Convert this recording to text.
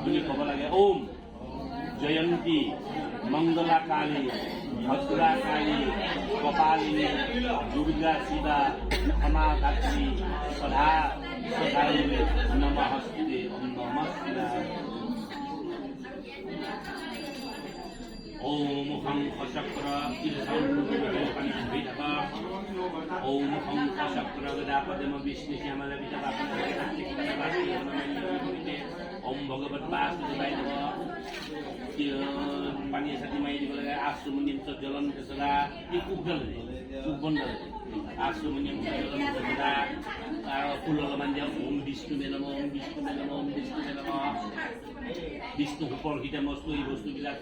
আপুনি ক'ব লাগে ওম জয়ন্তী মঙ্গলা কালী ভদ্রা কালী কপালিনী দুর্গা শিবা ক্ষমা ধাত্রী সদা সদাই নমস্তে ওম নমঃ শিবায় ओम हं चक्र ओम हं चक्र गदापद्म विष्णु श्यामल ओम भगवत वासुदेवाय नमः पानी साथी माई দিব লাগে आसुमनियम জ্বলন সদা এই কুবল বন্ধ आसुमनियम জ্বলন সদা আর ফুল অলপমান দিয়া ওম বিষ্ণু নমঃ ওম বিষ্ণু নমঃ ওম বিষ্ণু নমঃ বিষ্ণু উপর হিতে মস্ত এই বস্তুবিলাক